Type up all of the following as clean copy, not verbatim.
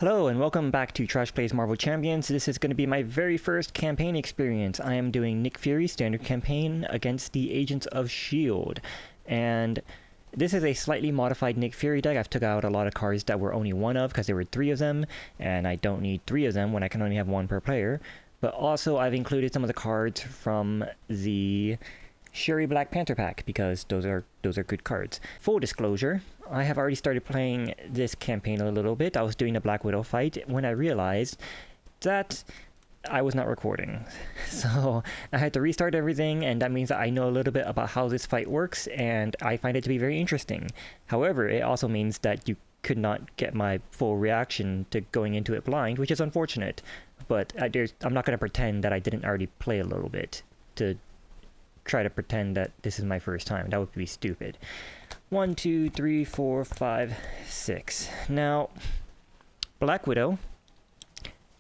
Hello and welcome back to Trash Plays Marvel Champions. This is going to be my very first campaign experience. I am doing Nick Fury standard campaign against the Agents of S.H.I.E.L.D. And this is a slightly modified Nick Fury deck. I've took out a lot of cards that were only one of because there were three of them, and I don't need three of them when I can only have one per player. But also I've included some of the cards from the Shuri Black Panther pack because those are good cards. Full disclosure, I have already started playing this campaign a little bit. I was doing the Black Widow fight when I realized that I was not recording. So I had to restart everything, and that means that I know a little bit about how this fight works, and I find it to be very interesting. However, it also means that you could not get my full reaction to going into it blind, which is unfortunate. But I'm not going to pretend that I didn't already play a little bit to try to pretend that this is my first time. That would be stupid. 1, 2, 3, 4, 5, 6. Now, Black Widow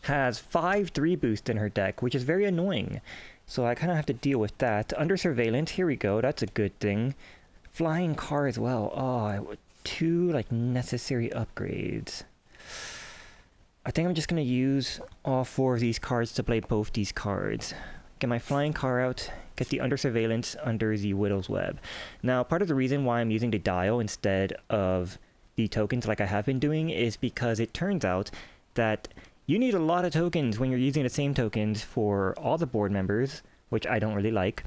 has 5-3 boost in her deck, which is very annoying. So I kind of have to deal with that. Under surveillance, here we go. That's a good thing. Flying car as well. Oh, 2 necessary upgrades. I think I'm just going to use all 4 of these cards to play both these cards. Get my flying car out, get the under surveillance under the Widow's Web. Now, part of the reason why I'm using the dial instead of the tokens like I have been doing is because it turns out that you need a lot of tokens when you're using the same tokens for all the board members, which I don't really like,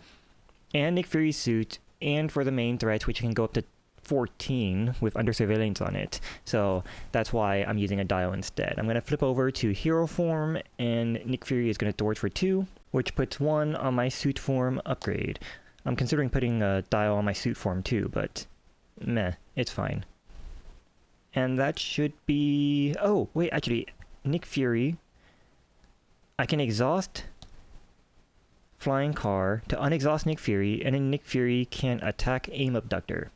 and Nick Fury's suit, and for the main threats, which can go up to 14 with under surveillance on it. So that's why I'm using a dial instead. I'm going to flip over to hero form, and Nick Fury is going to thwart for 2, which puts 1 on my suit form upgrade. I'm considering putting a dial on my suit form too, but meh, it's fine. And that should be... oh, wait, actually, Nick Fury, I can exhaust flying car to unexhaust Nick Fury, and then Nick Fury can attack aim abductor.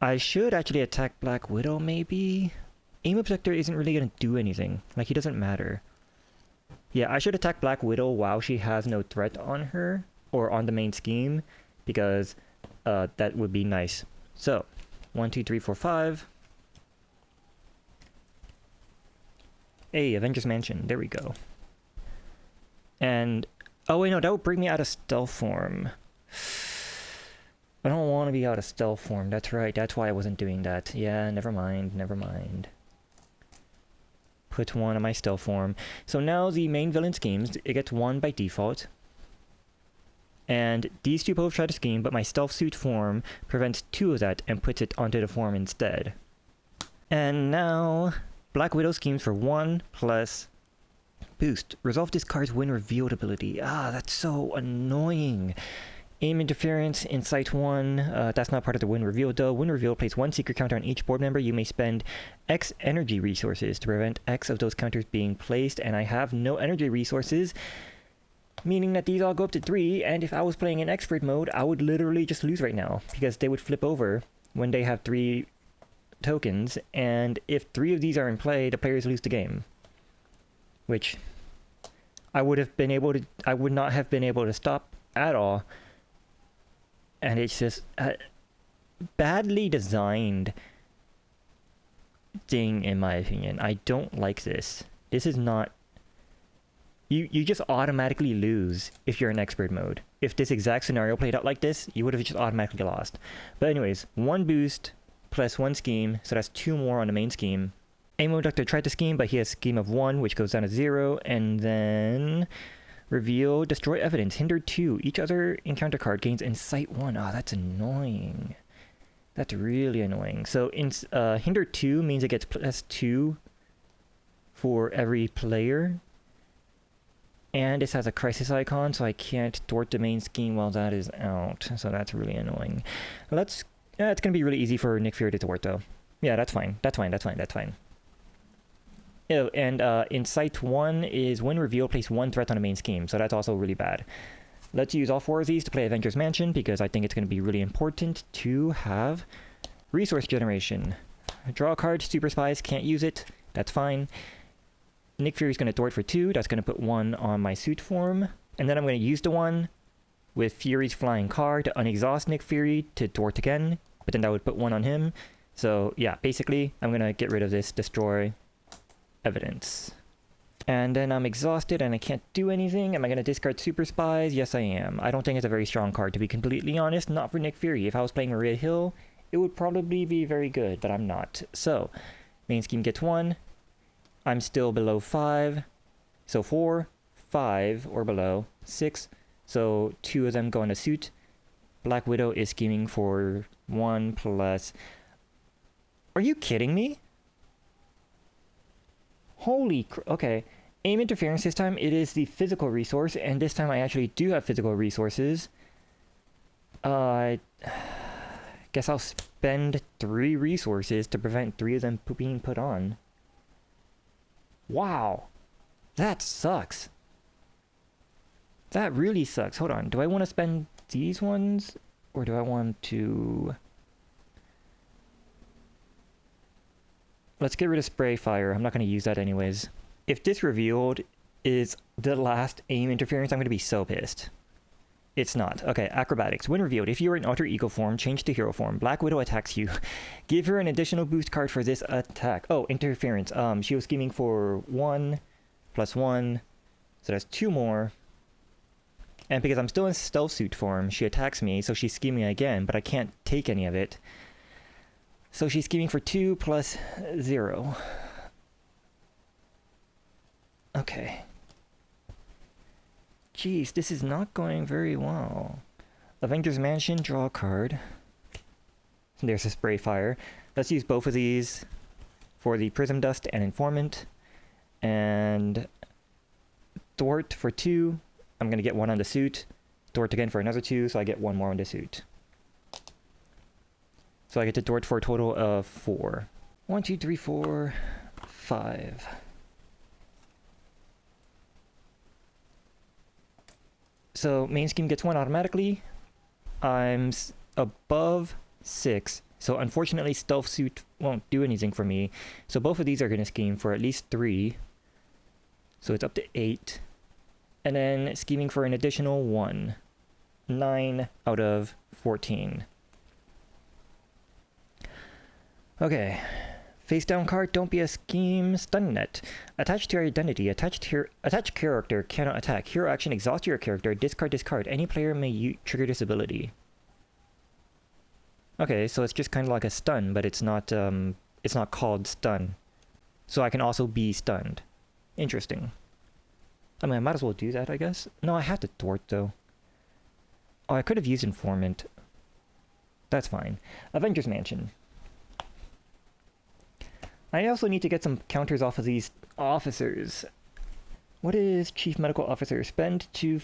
I should actually attack Black Widow, maybe? Aim abductor isn't really going to do anything. Like, he doesn't matter. Yeah, I should attack Black Widow while she has no threat on her, or on the main scheme, because that would be nice. So, 1, 2, 3, 4, 5. Hey, Avengers Mansion, there we go. And, oh wait, no, that would bring me out of stealth form. I don't want to be out of stealth form, that's right, that's why I wasn't doing that. Yeah, never mind, never mind. Put 1 on my stealth form. So now the main villain schemes, it gets 1 by default. And these 2 both try to scheme, but my stealth suit form prevents 2 of that and puts it onto the form instead. And now, Black Widow schemes for 1 plus boost. Resolve this card's when revealed ability. Ah, that's so annoying. Aim interference, Insight 1, that's not part of the Win Reveal though. Win Reveal plays 1 secret counter on each board member. You may spend X energy resources to prevent X of those counters being placed, and I have no energy resources, meaning that these all go up to 3, and if I was playing in expert mode, I would literally just lose right now, because they would flip over when they have 3 tokens, and if 3 of these are in play, the players lose the game. Which I would not have been able to stop at all. And it's just a badly designed thing, in my opinion. I don't like this. This is not... You just automatically lose if you're in expert mode. If this exact scenario played out like this, you would have just automatically lost. But anyways, 1 boost plus 1 scheme, so that's 2 more on the main scheme. Aim abductor tried to scheme, but he has scheme of 1, which goes down to 0, and then... Reveal, destroy evidence, hinder 2. Each other encounter card gains insight 1. Oh, that's annoying. That's really annoying. So hinder 2 means it gets plus 2 for every player. And this has a crisis icon, so I can't thwart the main scheme while that is out. So that's really annoying. It's going to be really easy for Nick Fury to thwart though. Yeah, that's fine. That's fine. That's fine. That's fine. Oh, and Insight 1 is when reveal, place 1 threat on the main scheme, so that's also really bad. Let's use all 4 of these to play Avengers Mansion, because I think it's going to be really important to have resource generation. Draw a card, Super Spies, can't use it, that's fine. Nick Fury's going to thwart for 2, that's going to put 1 on my suit form. And then I'm going to use the 1 with Fury's flying car to unexhaust Nick Fury to thwart again, but then that would put 1 on him. So yeah, basically, I'm gonna get rid of this destroy evidence. And then I'm exhausted and I can't do anything. Am I gonna discard Super Spies? Yes, I am. I don't think it's a very strong card, to be completely honest. Not for Nick Fury. If I was playing Maria Hill, it would probably be very good, but I'm not. So, main scheme gets 1. I'm still below 5. So 4, 5, or below, 6. So 2 of them go into suit. Black Widow is scheming for 1 plus... Are you kidding me? Holy okay. Aim interference this time, it is the physical resource, and this time I actually do have physical resources. I guess I'll spend 3 resources to prevent 3 of them being put on. Wow. That sucks. That really sucks. Hold on. Do I want to spend these ones? Or do I want to... Let's get rid of Spray Fire. I'm not going to use that anyways. If this revealed is the last aim interference, I'm going to be so pissed. It's not. Okay, Acrobatics. When revealed, if you are in Alter Ego form, change to Hero form. Black Widow attacks you. Give her an additional boost card for this attack. Oh, interference. She was scheming for 1 plus 1. So that's 2 more. And because I'm still in stealth suit form, she attacks me, so she's scheming again, but I can't take any of it. So she's scheming for 2 plus 0. Okay. Jeez, this is not going very well. Avengers Mansion, draw a card. There's a Spray Fire. Let's use both of these for the Prism Dust and Informant. And Thwart for 2. I'm going to get 1 on the suit. Thwart again for another 2, so I get 1 more on the suit. So I get to Thwart for a total of 4. 1, 2, 3, 4, 5. So main scheme gets 1 automatically. I'm above 6. So unfortunately stealth suit won't do anything for me. So both of these are going to scheme for at least 3. So it's up to 8. And then scheming for an additional 1. 9 out of 14. Okay. Face down card, don't be a scheme. Stun net. Attached to your identity. Attached character cannot attack. Hero action, exhaust your character. Discard. Any player may trigger this ability. Okay, so it's just kind of like a stun, but it's not called stun. So I can also be stunned. Interesting. I mean, I might as well do that, I guess. No, I have to thwart, though. Oh, I could have used Informant. That's fine. Avengers Mansion. I also need to get some counters off of these officers. What is Chief Medical Officer? Spend 2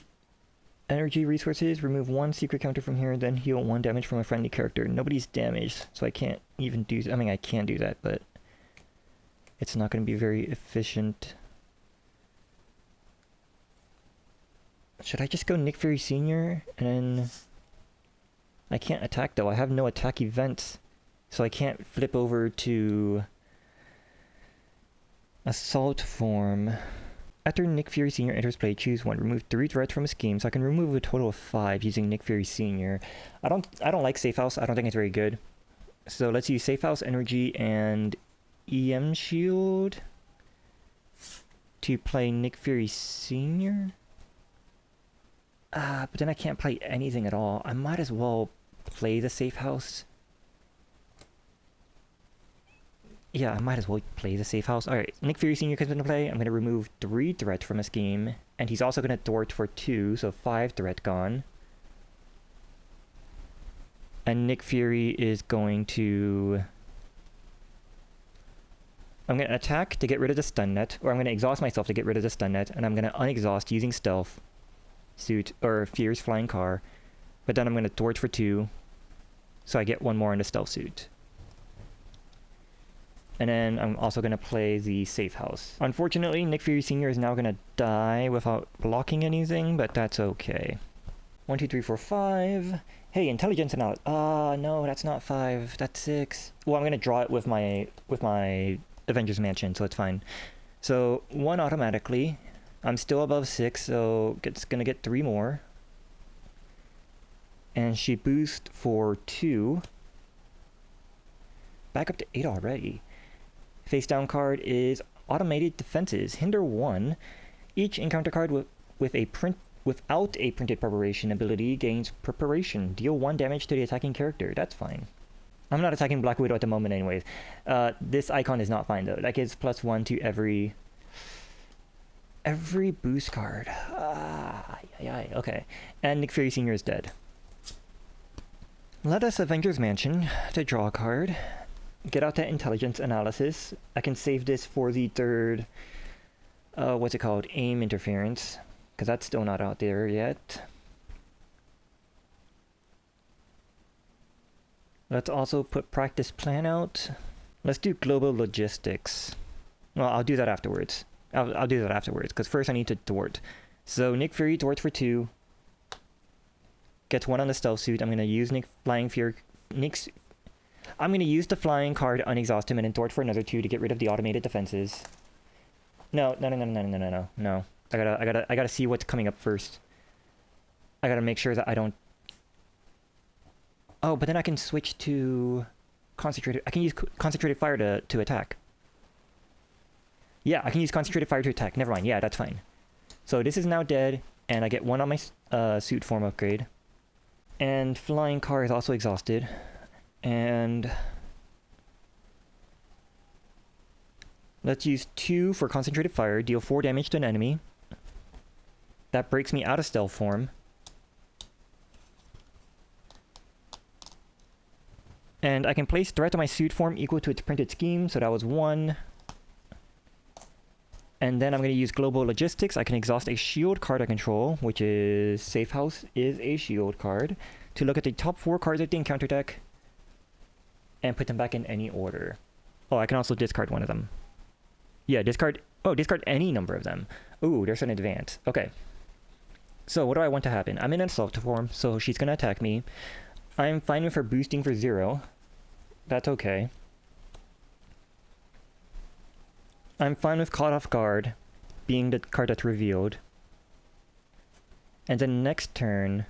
energy resources, remove 1 secret counter from here, then heal 1 damage from a friendly character. Nobody's damaged, so I can't even do... I mean, I can do that, but it's not going to be very efficient. Should I just go Nick Fury Sr. and then... I can't attack, though. I have no attack events, so I can't flip over to... Assault form. After Nick Fury Sr. enters play, choose 1. Remove 3 threats from a scheme, so I can remove a total of 5 using Nick Fury Sr. I don't like Safe House. I don't think it's very good. So let's use Safe House, Energy, and EM Shield to play Nick Fury Sr. But then I can't play anything at all. I might as well play the Safe House. Yeah, I might as well play the Safe House. Alright, Nick Fury Sr. comes into play. I'm going to remove 3 threats from a scheme. And he's also going to thwart for 2, so 5 threat gone. And Nick Fury is going to... I'm going to attack to get rid of the stun net. Or I'm going to exhaust myself to get rid of the stun net. And I'm going to unexhaust using stealth suit, or Fierce Flying Car. But then I'm going to thwart for 2. So I get 1 more in the stealth suit. And then I'm also going to play the Safe House. Unfortunately, Nick Fury Sr. is now going to die without blocking anything, but that's okay. 1, 2, 3, 4, 5. Hey, intelligence analysis. No, that's not 5. That's 6. Well, I'm going to draw it with my Avengers Mansion, so it's fine. So 1 automatically. I'm still above 6, so it's going to get 3 more. And she boosts for 2. back up to 8 already. Face down card is Automated Defenses. Hinder 1. Each encounter card without a printed preparation ability gains preparation. Deal 1 damage to the attacking character. That's fine. I'm not attacking Black Widow at the moment anyways. This icon is not fine though. That gives +1 to every boost card. Okay. And Nick Fury Sr. is dead. Let us Avengers Mansion to draw a card. Get out that intelligence analysis. I can save this for the third, what's it called? Aim interference. Because that's still not out there yet. Let's also put practice plan out. Let's do global logistics. Well, I'll do that afterwards. I'll do that afterwards, because first I need to thwart. So Nick Fury thwarts for 2. Gets 1 on the stealth suit. I'm going to use I'm going to use the flying card, unexhaust him, and then thwart for another 2 to get rid of the automated defenses. No. I gotta see what's coming up first. I gotta make sure that I don't... Oh, but then I can switch to concentrated... I can use concentrated fire to attack. Yeah, I can use concentrated fire to attack. Never mind. Yeah, that's fine. So this is now dead, and I get 1 on my suit form upgrade. And flying car is also exhausted. And let's use 2 for concentrated fire, deal 4 damage to an enemy. That breaks me out of stealth form. And I can place threat on my suit form equal to its printed scheme, so that was 1. And then I'm going to use global logistics. I can exhaust a shield card I control, which is Safe House is a shield card, to look at the top 4 cards of the encounter deck and put them back in any order. Oh, I can also discard one of them. Yeah, discard... Oh, discard any number of them. Ooh, there's an advance. Okay. So, what do I want to happen? I'm in assault form, so she's going to attack me. I'm fine with her boosting for 0. That's okay. I'm fine with Caught Off Guard being the card that's revealed. And then next turn...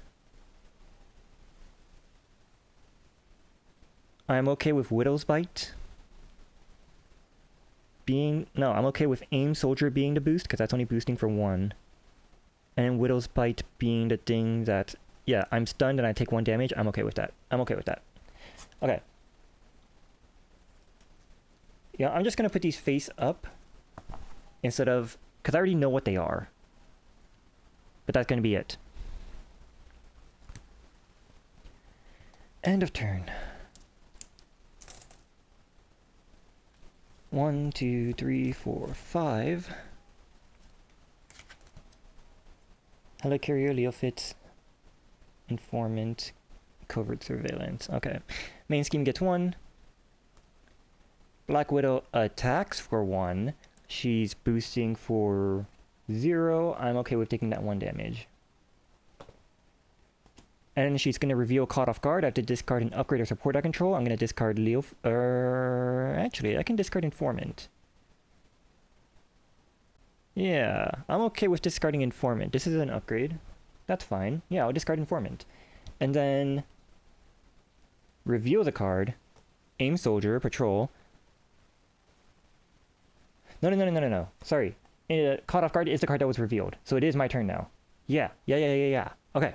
I'm okay with Widow's Bite being... No, I'm okay with Aim Soldier being the boost, because that's only boosting for 1. And then Widow's Bite being the thing that... Yeah, I'm stunned and I take 1 damage. I'm okay with that. Okay. Yeah, I'm just going to put these face up instead of... Because I already know what they are. But that's going to be it. End of turn. 1, 2, 3, 4, 5. Helicarrier, Leofit, Informant, Covert Surveillance. Okay. Main scheme gets 1. Black Widow attacks for 1. She's boosting for 0. I'm okay with taking that 1 damage. And then she's going to reveal Caught Off Guard. I have to discard an upgrade or support I control. I'm going to discard actually, I can discard Informant. Yeah, I'm okay with discarding Informant. This is an upgrade. That's fine. Yeah, I'll discard Informant. And then... reveal the card. Aim Soldier, Patrol. No. Sorry. Caught Off Guard is the card that was revealed. So it is my turn now. Yeah. Okay.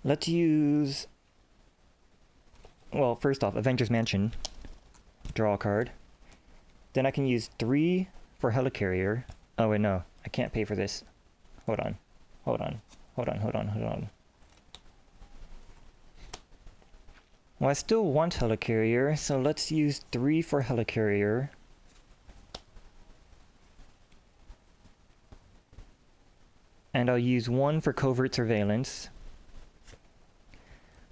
Let's use... Well, first off, Avengers Mansion. Draw a card. Then I can use 3 for Helicarrier. Oh wait, no. I can't pay for this. Hold on. Well, I still want Helicarrier, so let's use 3 for Helicarrier. And I'll use 1 for Covert Surveillance.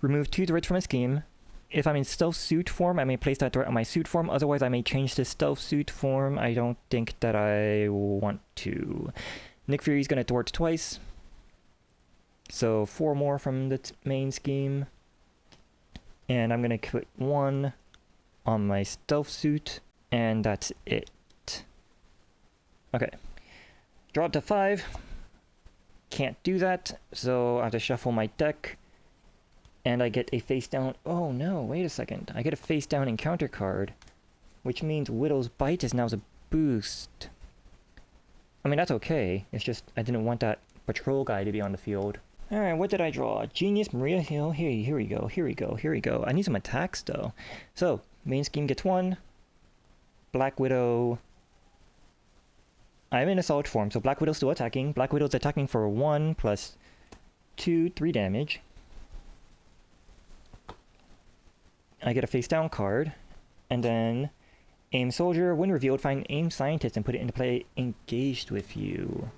Remove 2 threats from a scheme. If I'm in stealth suit form, I may place that threat on my suit form. Otherwise, I may change to stealth suit form. I don't think that I want to. Nick Fury's going to thwart twice. So 4 more from the main scheme. And I'm going to put 1 on my stealth suit. And that's it. Okay. Drop to 5. Can't do that. So I have to shuffle my deck. And I get a face down. Oh no, wait a second. I get a face down encounter card, which means Widow's Bite is now a boost. I mean, that's okay. It's just I didn't want that patrol guy to be on the field. Alright, what did I draw? Genius, Maria Hill. Here we go. I need some attacks though. So, main scheme gets 1. Black Widow. I'm in assault form, so Black Widow's still attacking. Black Widow's attacking for 1 plus 2, 3 damage. I get a face down card. And then Aim Soldier, when revealed, find Aim Scientist and put it into play engaged with you.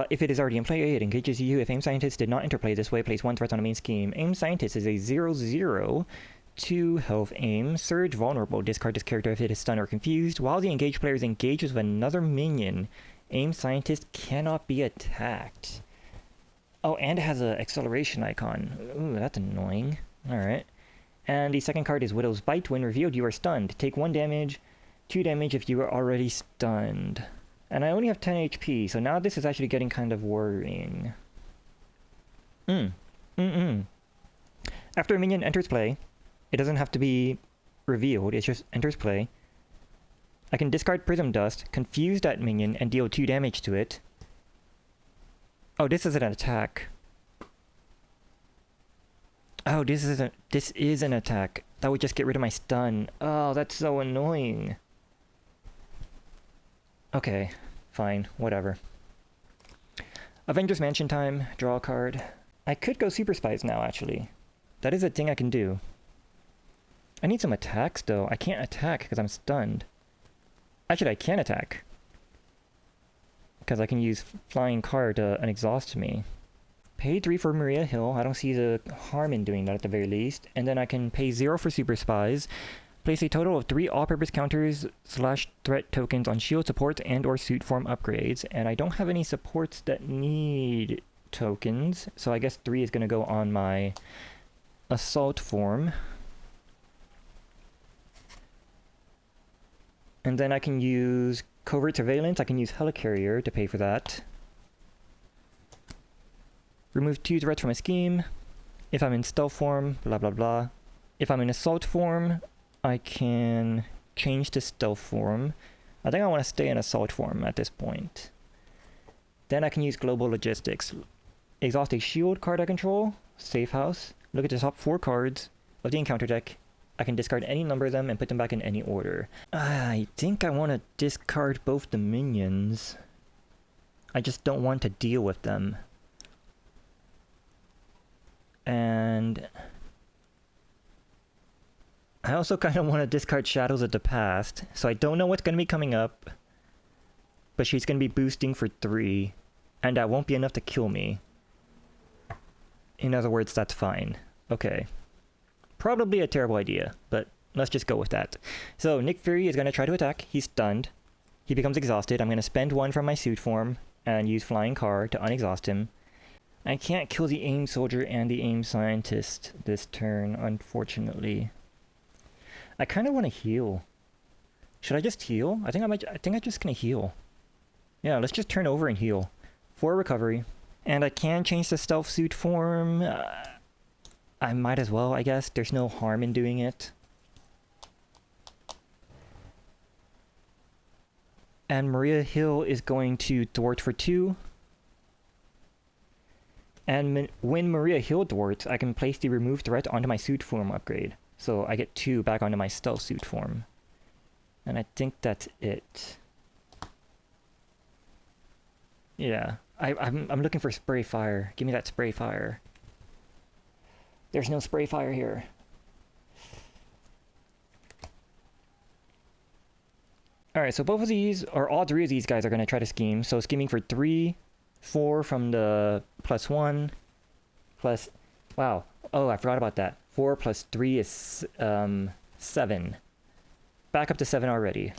If it is already in play, it engages you. If Aim Scientist did not interplay this way, place 1 threat on a main scheme. Aim Scientist is a 0/0, 2 health aim. Surge vulnerable. Discard this character if it is stunned or confused. While the engaged player is engaged with another minion, Aim Scientist cannot be attacked. Oh, and it has an acceleration icon. Ooh, that's annoying. Alright. And the second card is Widow's Bite. When revealed, you are stunned. Take 1 damage, 2 damage if you are already stunned. And I only have 10 HP, so now this is actually getting kind of worrying. After a minion enters play, it doesn't have to be revealed, it just enters play. I can discard Prism Dust, confuse that minion, and deal 2 damage to it. Oh, this is an attack. Oh, this is an attack. That would just get rid of my stun. Oh, that's so annoying. Okay, fine, whatever. Avengers Mansion time, draw a card. I could go Super Spies now, actually. That is a thing I can do. I need some attacks, though. I can't attack because I'm stunned. Actually, I can attack. Because I can use Flying Card to unexhaust me. Pay 3 for Maria Hill. I don't see the harm in doing that at the very least. And then I can pay 0 for Super Spies. Place a total of 3 all-purpose counters / threat tokens on shield supports and or suit form upgrades. And I don't have any supports that need tokens. So I guess 3 is going to go on my assault form. And then I can use Covert Surveillance. I can use Helicarrier to pay for that. Remove 2 threats from a scheme. If I'm in stealth form, blah blah blah. If I'm in assault form, I can change to stealth form. I think I want to stay in assault form at this point. Then I can use global logistics. Exhaust a shield card I control. Safe house. Look at the top 4 cards of the encounter deck. I can discard any number of them and put them back in any order. I think I want to discard both the minions. I just don't want to deal with them. And I also kind of want to discard Shadows of the Past. So I don't know what's going to be coming up. But she's going to be boosting for 3. And that won't be enough to kill me. In other words, that's fine. Okay. Probably a terrible idea, but let's just go with that. So Nick Fury is going to try to attack. He's stunned. He becomes exhausted. I'm going to spend 1 from my suit form and use Flying Car to unexhaust him. I can't kill the Aim Soldier and the Aim Scientist this turn, unfortunately. I kind of want to heal. Should I just heal? I think I'm just going to heal. Yeah, let's just turn over and heal. 4 recovery. And I can change the stealth suit form. I might as well, I guess. There's no harm in doing it. And Maria Hill is going to thwart for 2. And when Maria Hill thwarts, I can place the remove threat onto my suit form upgrade. So I get 2 back onto my stealth suit form. And I think that's it. Yeah. I'm looking for spray fire. Give me that spray fire. There's no spray fire here. Alright, so both of these, or all 3 of these guys are going to try to scheme. So scheming for 3, 4 from the +1, plus... Wow. Oh, I forgot about that. 4 plus 3 is 7. Back up to 7 already.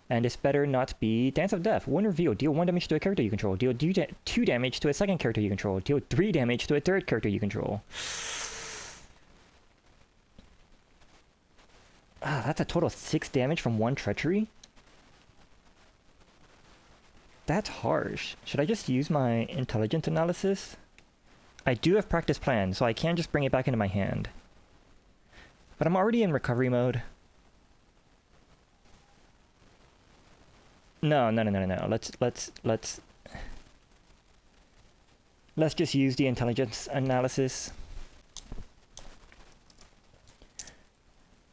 And this better not be Dance of Death. When revealed, deal 1 damage to a character you control. Deal 2 damage to a second character you control. Deal 3 damage to a third character you control. Ah, that's a total of 6 damage from 1 treachery? That's harsh. Should I just use my intelligence analysis? I do have practice plan, so I can just bring it back into my hand. But I'm already in recovery mode. No. Let's just use the intelligence analysis.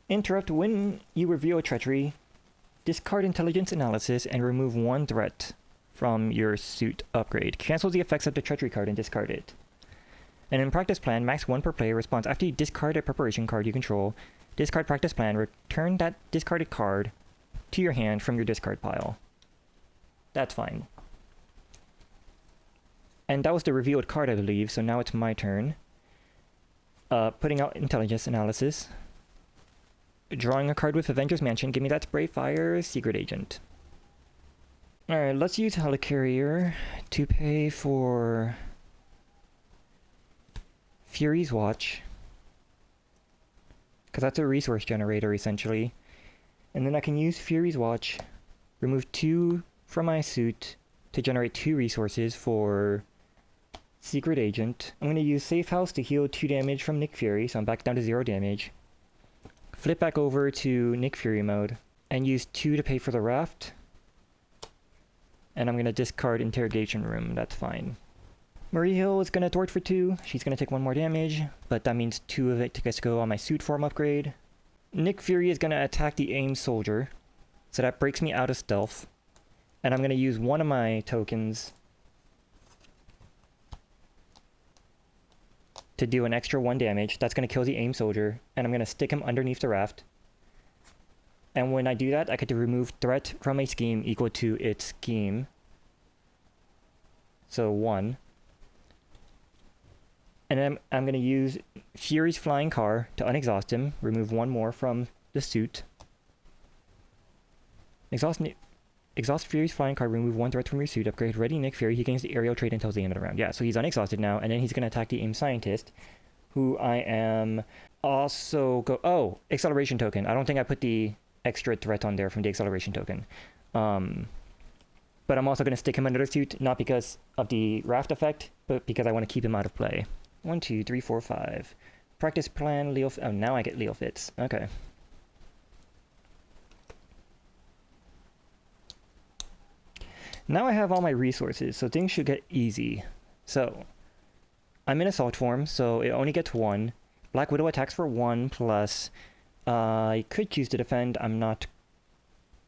Interrupt when you reveal a treachery. Discard intelligence analysis and remove one threat from your suit upgrade. Cancel the effects of the treachery card and discard it. And in practice plan, max 1 per player response after you discard a preparation card you control. Discard practice plan, return that discarded card to your hand from your discard pile. That's fine. And that was the revealed card, I believe, so now it's my turn. Putting out intelligence analysis. Drawing a card with Avengers Mansion. Give me that Spray Fire Secret Agent. Alright, let's use Helicarrier to pay for Fury's Watch. Because that's a resource generator, essentially. And then I can use Fury's Watch, remove 2 from my suit to generate 2 resources for Secret Agent. I'm going to use Safe House to heal 2 damage from Nick Fury, so I'm back down to 0 damage. Flip back over to Nick Fury mode, and use 2 to pay for the raft. And I'm going to discard Interrogation Room, that's fine. Marie Hill is going to thwart for 2, she's going to take 1 more damage, but that means 2 of it gets to go on my suit form upgrade. Nick Fury is going to attack the aim soldier, so that breaks me out of stealth. And I'm going to use one of my tokens to do an extra 1 damage. That's going to kill the aim soldier, and I'm going to stick him underneath the raft. And when I do that, I get to remove threat from a scheme equal to its scheme. So 1. And then I'm going to use Fury's Flying Car to unexhaust him, remove 1 more from the suit. Exhaust Fury's Flying Car, remove 1 threat from your suit, upgrade Ready Nick Fury, he gains the aerial trait until the end of the round. Yeah, so he's unexhausted now, and then he's going to attack the aim scientist, who I am also oh, acceleration token. I don't think I put the extra threat on there from the acceleration token. But I'm also going to stick him under the suit, not because of the raft effect, but because I want to keep him out of play. 1, 2, 3, 4, 5. Practice plan, Leo... Oh, now I get Leo Fitz. Okay. Now I have all my resources, so things should get easy. So, I'm in assault form, so it only gets 1. Black Widow attacks for 1 plus... I could choose to defend. I'm not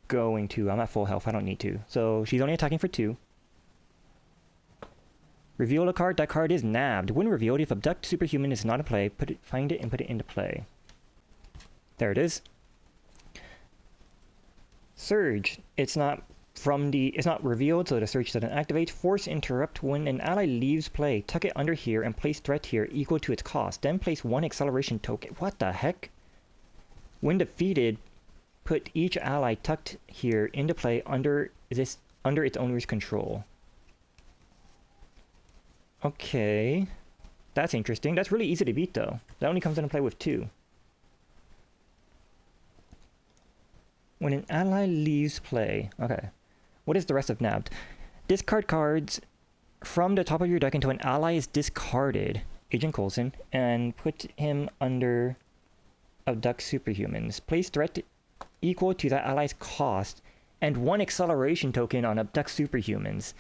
going to. I'm at full health. I don't need to. So, she's only attacking for 2. Reveal a card. That card is nabbed. When revealed, if Abduct Superhuman is not in play, find it and put it into play. There it is. Surge. It's not revealed, so the surge doesn't activate. Force interrupt. When an ally leaves play, tuck it under here and place threat here equal to its cost. Then place 1 acceleration token. What the heck? When defeated, put each ally tucked here into play under its owner's control. Okay. That's interesting. That's really easy to beat, though. That only comes into play with 2. When an ally leaves play... Okay. What is the rest of nabbed? Discard cards from the top of your deck until an ally is discarded, Agent Coulson, and put him under Abduct Superhumans. Place threat equal to that ally's cost and 1 acceleration token on Abduct Superhumans.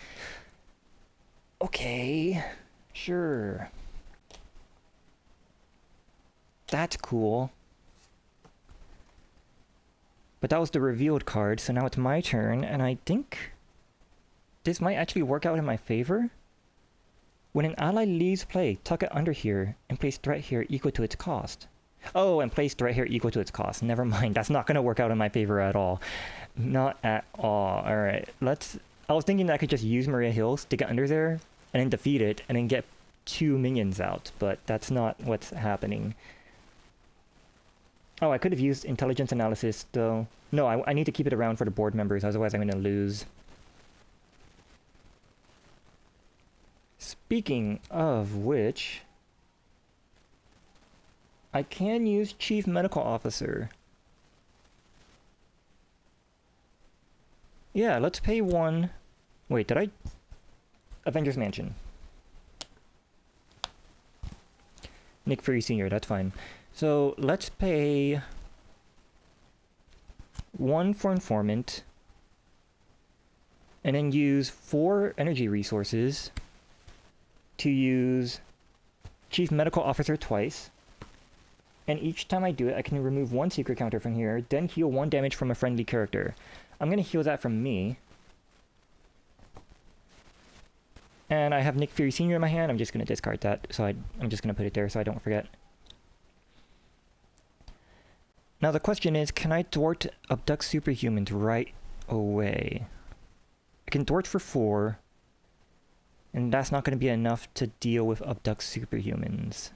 Okay, sure. That's cool. But that was the revealed card, so now it's my turn, and I think this might actually work out in my favor. When an ally leaves play, tuck it under here and place threat here equal to its cost. Oh, and place threat here equal to its cost. Never mind, that's not going to work out in my favor at all. Not at all. Alright, I was thinking that I could just use Maria Hill, stick it under there, and then defeat it, and then get 2 minions out, but that's not what's happening. Oh, I could have used intelligence analysis, though. No, I need to keep it around for the board members, otherwise I'm going to lose. Speaking of which, I can use Chief Medical Officer. Yeah, let's pay 1. Wait, did I? Avengers Mansion. Nick Fury Sr., that's fine. So let's pay 1 for Informant, and then use 4 energy resources to use Chief Medical Officer twice. And each time I do it, I can remove 1 secret counter from here, then heal 1 damage from a friendly character. I'm going to heal that from me. And I have Nick Fury Sr. in my hand. I'm just going to discard that, so I'm just going to put it there so I don't forget. Now the question is, can I thwart Abduct Superhumans right away? I can thwart for 4, and that's not going to be enough to deal with Abduct Superhumans.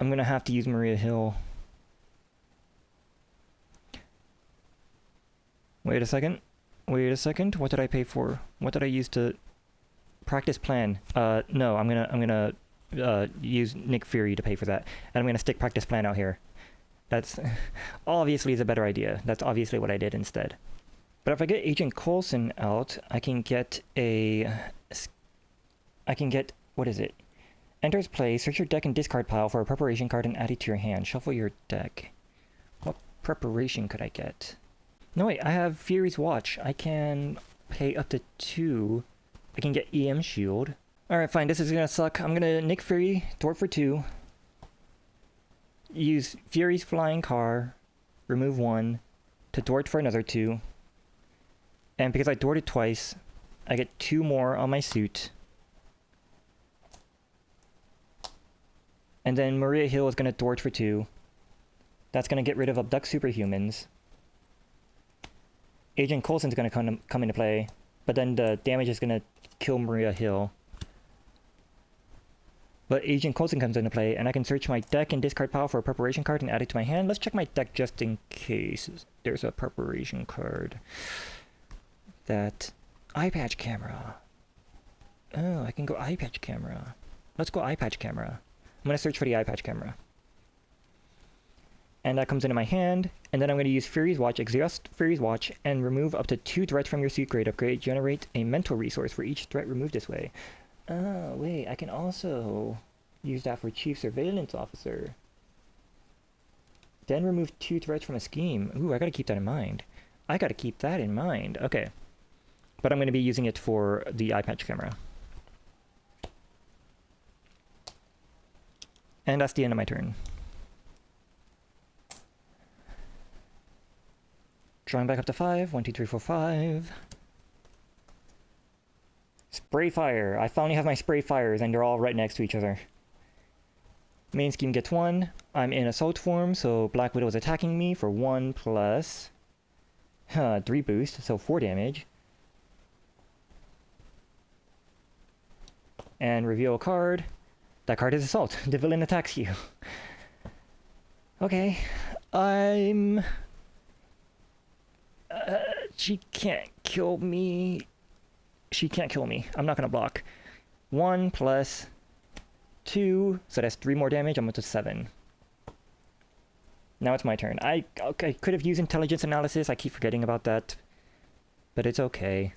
I'm going to have to use Maria Hill. Wait a second. What did I pay for? What did I use to practice plan? No, I'm gonna use Nick Fury to pay for that, and I'm gonna stick practice plan out here. That's obviously is a better idea. That's obviously what I did instead. But if I get Agent Coulson out, I can get what is it? Enters play, search your deck and discard pile for a preparation card and add it to your hand. Shuffle your deck. What preparation could I get? No wait, I have Fury's Watch. I can pay up to 2. I can get EM Shield. Alright, fine, this is gonna suck. I'm gonna Nick Fury, thwart for 2. Use Fury's Flying Car, remove 1, to thwart for another 2. And because I thwarted twice, I get 2 more on my suit. And then Maria Hill is gonna thwart for 2. That's gonna get rid of Abduct Superhumans. Agent Coulson's going to come into play, but then the damage is going to kill Maria Hill. But Agent Coulson comes into play, and I can search my deck and discard pile for a preparation card and add it to my hand. Let's check my deck just in case there's a preparation card. That eye patch camera. Oh, I can go eye patch camera. Let's go eye patch camera. I'm going to search for the eye patch camera. And that comes into my hand, and then I'm going to use Fury's Watch, exhaust Fury's Watch, and remove up to 2 threats from your suit grade upgrade. Generate a mental resource for each threat removed this way. Oh, wait, I can also use that for Chief Surveillance Officer. Then remove 2 threats from a scheme. Ooh, I gotta keep that in mind. Okay. But I'm going to be using it for the eye patch camera. And that's the end of my turn. Drawing back up to 5. 1, 2, 3, 4, 5. Spray fire. I finally have my spray fires, and they're all right next to each other. Main scheme gets 1. I'm in assault form, so Black Widow is attacking me for 1 plus 3 boost, so 4 damage. And reveal a card. That card is assault. The villain attacks you. Okay. She can't kill me. I'm not gonna block. 1 plus 2, so that's 3 more damage. I'm up to 7. Now it's my turn. I could have used intelligence analysis. I keep forgetting about that, but it's okay.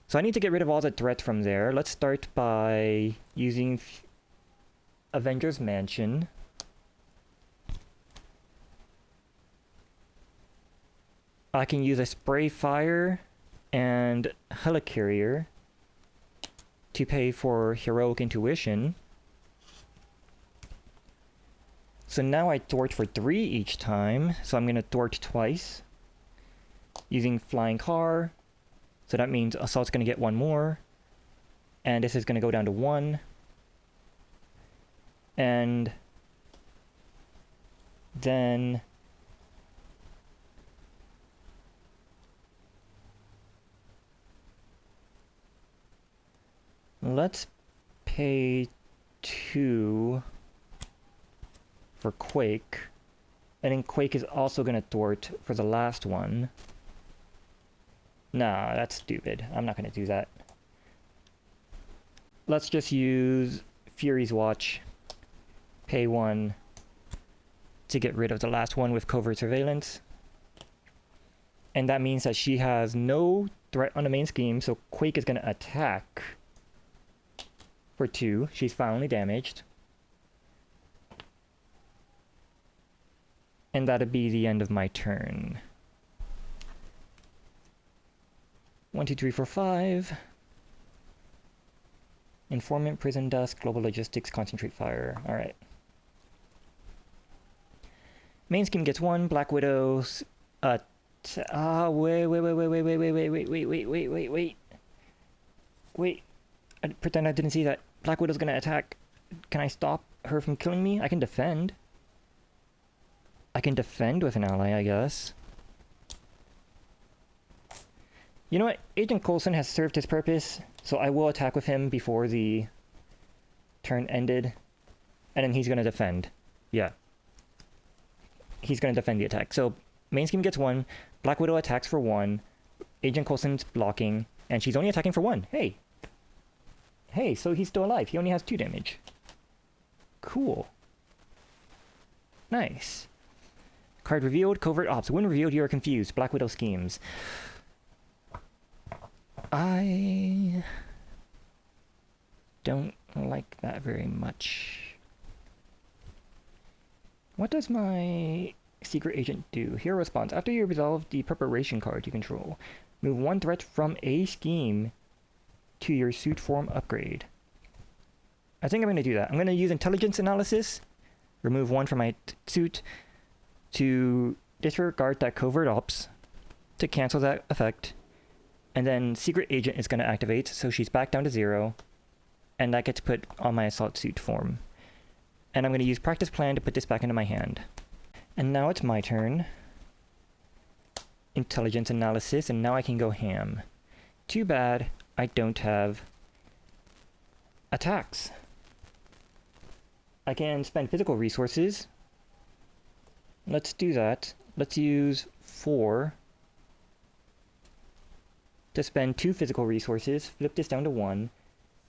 So I need to get rid of all the threat from there. Let's start by using Avengers Mansion. I can use a spray fire and helicarrier to pay for heroic intuition. So now I thwart for 3 each time, so I'm going to thwart twice using flying car. So that means assault's going to get 1 more, and this is going to go down to 1. And then let's pay 2 for Quake. And then Quake is also going to thwart for the last one. Nah, that's stupid. I'm not going to do that. Let's just use Fury's Watch. Pay 1 to get rid of the last one with covert surveillance. And that means that she has no threat on the main scheme, so Quake is going to attack for 2. She's finally damaged. And that'd be the end of my turn. 1, 2, 3, 4, 5. Informant, Prison Dust, Global Logistics, Concentrate Fire. Alright. Main scheme gets 1. Black Widow's... wait. Wait. I pretend I didn't see that. Black Widow's gonna attack. Can I stop her from killing me? I can defend. I can defend with an ally, I guess. You know what? Agent Coulson has served his purpose, so I will attack with him before the turn ended. And then he's gonna defend. Yeah. He's gonna defend the attack. So, main scheme gets 1. Black Widow attacks for 1. Agent Coulson's blocking. And she's only attacking for 1. Hey! Hey, so he's still alive. He only has 2 damage. Cool. Nice. Card revealed. Covert Ops. When revealed, you are confused. Black Widow schemes. I don't like that very much. What does my secret agent do? Hero response. After you resolve the preparation card you control, move 1 threat from a scheme to your suit form upgrade. I think I'm going to do that. I'm going to use intelligence analysis, remove 1 from my suit to disregard that covert ops to cancel that effect. And then secret agent is going to activate, so she's back down to 0. And that gets put on my assault suit form. And I'm going to use practice plan to put this back into my hand. And now it's my turn. Intelligence analysis, and now I can go ham. Too bad I don't have attacks. I can spend physical resources. Let's do that. Let's use 4 to spend 2 physical resources, flip this down to 1,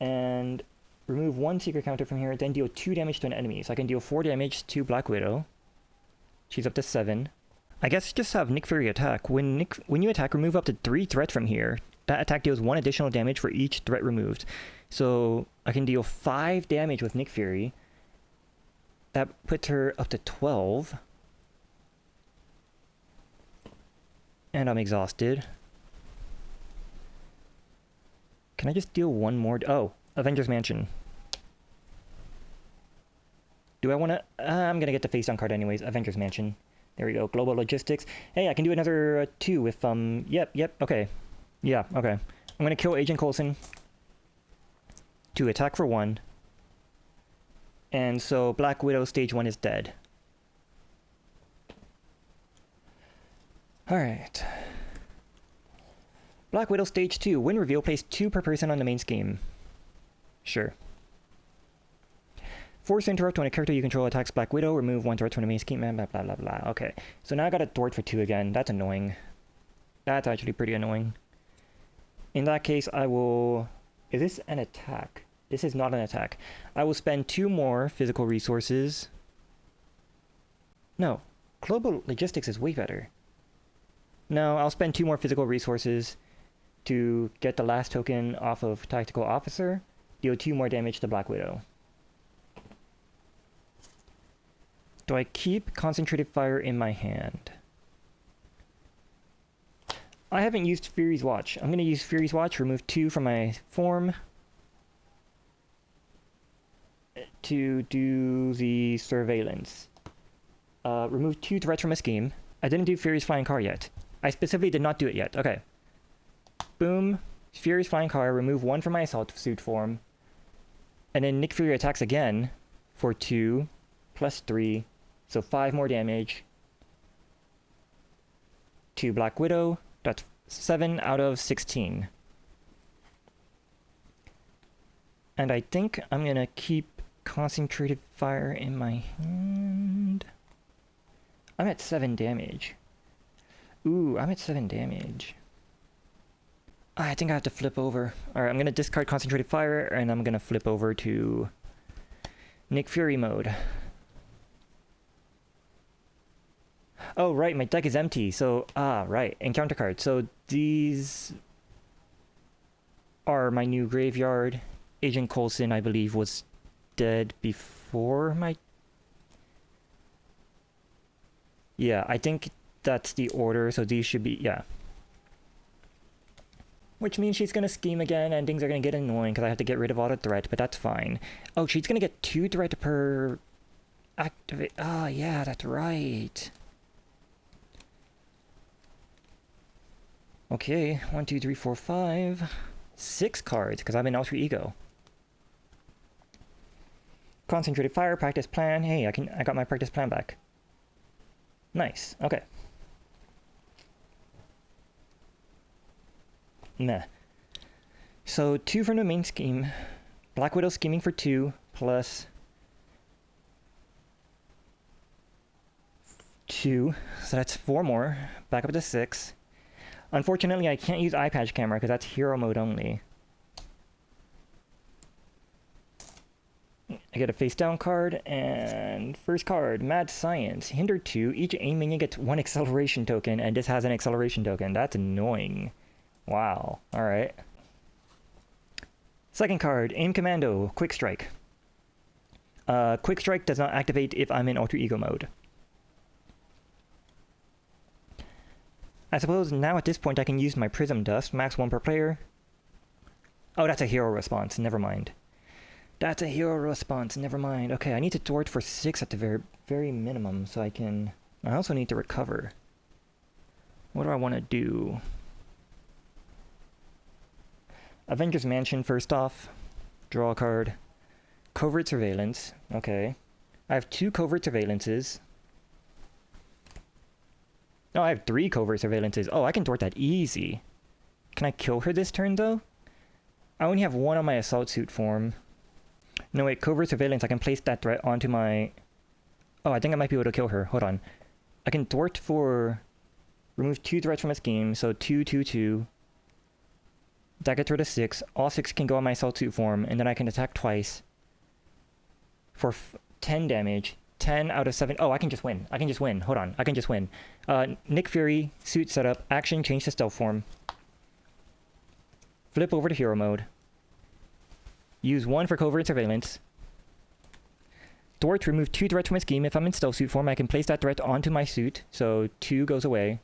and remove 1 secret counter from here, then deal 2 damage to an enemy. So I can deal 4 damage to Black Widow. She's up to 7. I guess just have Nick Fury attack. When you attack, remove up to 3 threats from here. That attack deals 1 additional damage for each threat removed. So I can deal 5 damage with Nick Fury. That puts her up to 12. And I'm exhausted. Can I just deal 1 more? Oh, Avengers Mansion. Do I want to... I'm going to get the face down card anyways. Avengers Mansion. There we go. Global Logistics. Hey, I can do another 2 if... Yep, okay. Yeah, okay. I'm going to kill Agent Coulson to attack for 1. And so Black Widow stage 1 is dead. Alright. Black Widow stage 2. When reveal, place 2 per person on the main scheme. Sure. Force interrupt when a character you control attacks Black Widow. Remove 1 threat from the main scheme. Blah, blah, blah, blah. Okay. So now I got a thwart for 2 again. That's annoying. That's actually pretty annoying. In that case, I will... Is this an attack? This is not an attack. I will spend 2 more physical resources. No. Global Logistics is way better. No, I'll spend 2 more physical resources to get the last token off of Tactical Officer. Deal 2 more damage to Black Widow. Do I keep Concentrated Fire in my hand? I haven't used Fury's Watch. I'm going to use Fury's Watch, remove 2 from my form to do the surveillance. Remove 2 threats from a scheme. I didn't do Fury's Flying Car yet. I specifically did not do it yet. Okay. Boom. Fury's Flying Car, remove 1 from my assault suit form. And then Nick Fury attacks again for 2 plus 3. So 5 more damage to Black Widow. That's 7 out of 16. And I think I'm going to keep Concentrated Fire in my hand. I'm at 7 damage. Ooh, I'm at 7 damage. I think I have to flip over. Alright, I'm going to discard Concentrated Fire, and I'm going to flip over to Nick Fury mode. Oh, right, my deck is empty. So, right, encounter card. So these are my new graveyard. Agent Coulson, I believe, was dead before my... Yeah, I think that's the order, so these should be... Yeah. Which means she's gonna scheme again, and things are gonna get annoying because I have to get rid of all the threat, but that's fine. Oh, she's gonna get 2 threat per... activate... Ah, yeah, that's right. Okay, 1, 2, 3, 4, 5... 6 cards, because I'm an alter ego. Concentrated fire, practice plan. Hey, I got my practice plan back. Nice, okay. Meh. So 2 from the main scheme. Black Widow scheming for 2, plus 2. So that's 4 more. Back up to 6. Unfortunately, I can't use eye patch camera because that's hero mode only. I get a face down card, and first card, Mad Science. Hinder 2, each aim minion gets 1 acceleration token, and this has an acceleration token. That's annoying. Wow, alright. Second card, Aim Commando, Quick Strike. Quick Strike does not activate if I'm in alter ego mode. I suppose now at this point I can use my Prism Dust, max 1 per player. Oh, that's a hero response, never mind. That's a hero response, never mind. Okay, I need to thwart for 6 at the very minimum, so I can... I also need to recover. What do I want to do? Avengers Mansion first off. Draw a card. Covert Surveillance, okay. I have 2 Covert Surveillances. No, I have 3 Covert Surveillances. Oh, I can thwart that easy. Can I kill her this turn, though? I only have 1 on my Assault Suit form. No, wait, Covert Surveillance, I can place that threat onto my... Oh, I think I might be able to kill her. Hold on. I can thwart for... Remove 2 threats from a scheme, so 2, 2, 2. That gets rid of 6. All 6 can go on my Assault Suit form, and then I can attack twice. For 10 damage. 10 out of 7. Oh, I can just win. I can just win. Hold on. I can just win. Nick Fury, suit setup, action, change to stealth form. Flip over to hero mode. Use 1 for covert surveillance. Thwart, remove 2 threats from my scheme. If I'm in stealth suit form, I can place that threat onto my suit. So 2 goes away.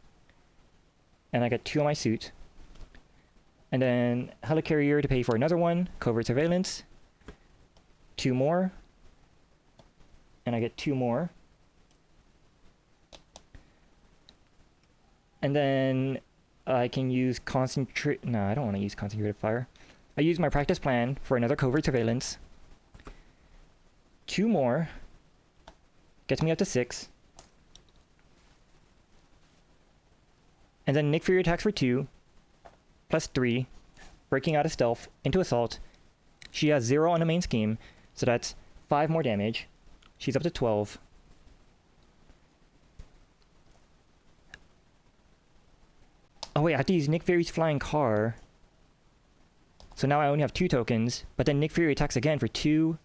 And I get 2 on my suit. And then Helicarrier to pay for another 1. Covert surveillance. 2 more. And I get 2 more. And then I can use concentrate... No, I don't want to use concentrated fire. I use my practice plan for another covert surveillance. 2 more. Gets me up to 6. And then Nick Fury attacks for 2. Plus 3. Breaking out of stealth into assault. She has 0 on the main scheme. So that's 5 more damage. She's up to 12. Oh wait, I have to use Nick Fury's flying car. So now I only have 2 tokens, but then Nick Fury attacks again for 2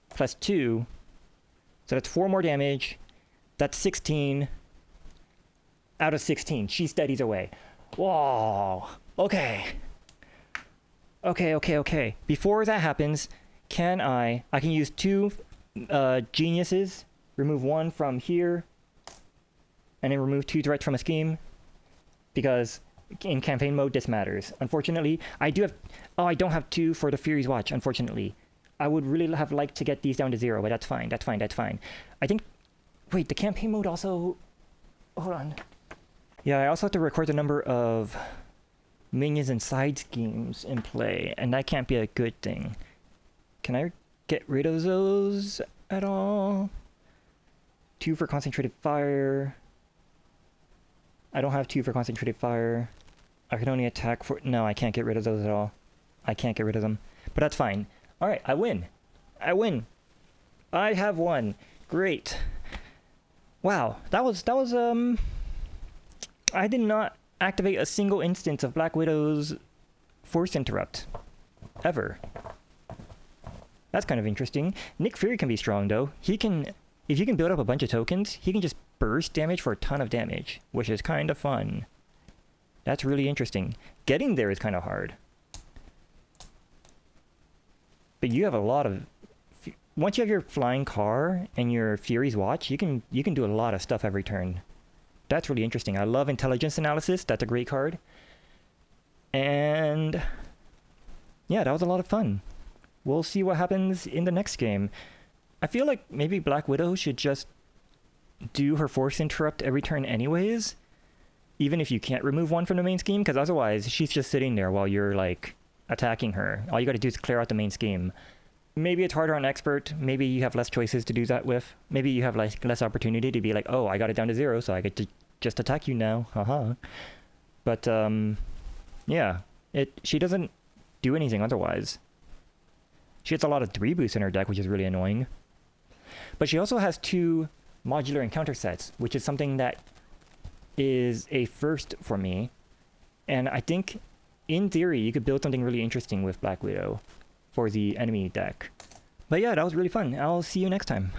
plus 2. So that's 4 more damage. That's 16 out of 16. She steadies away. Whoa. Okay. Okay. Before that happens, I can use 2 geniuses, remove 1 from here, and then remove 2 threats from a scheme, because in campaign mode this matters. Unfortunately, I don't have 2 for the Fury's Watch, unfortunately. I would really have liked to get these down to 0, but that's fine. I think... Wait, the campaign mode also... Hold on. Yeah, I also have to record the number of minions and side schemes in play, and that can't be a good thing. Can I get rid of those at all? 2 for concentrated fire. I don't have 2 for concentrated fire. I can only attack for... No, I can't get rid of those at all. I can't get rid of them. But that's fine. Alright, I win. I have won. Great. Wow, that was I did not activate a single instance of Black Widow's Force Interrupt. Ever. That's kind of interesting. Nick Fury can be strong, though. He can... If you can build up a bunch of tokens, he can just burst damage for a ton of damage, which is kind of fun. That's really interesting. Getting there is kind of hard. But you have a lot of... Once you have your flying car and your Fury's watch, you can do a lot of stuff every turn. That's really interesting. I love intelligence analysis. That's a great card. And yeah, that was a lot of fun. We'll see what happens in the next game. I feel like maybe Black Widow should just do her force interrupt every turn anyways, even if you can't remove one from the main scheme, because otherwise she's just sitting there while you're like attacking her. All you gotta do is clear out the main scheme. Maybe it's harder on expert. Maybe you have less choices to do that with. Maybe you have like less opportunity to be like, oh, I got it down to 0, so I get to just attack you now. Haha. But yeah, she doesn't do anything otherwise. She has a lot of 3 boosts in her deck, which is really annoying. But she also has 2 modular encounter sets, which is something that is a first for me. And I think, in theory, you could build something really interesting with Black Widow for the enemy deck. But yeah, that was really fun. I'll see you next time.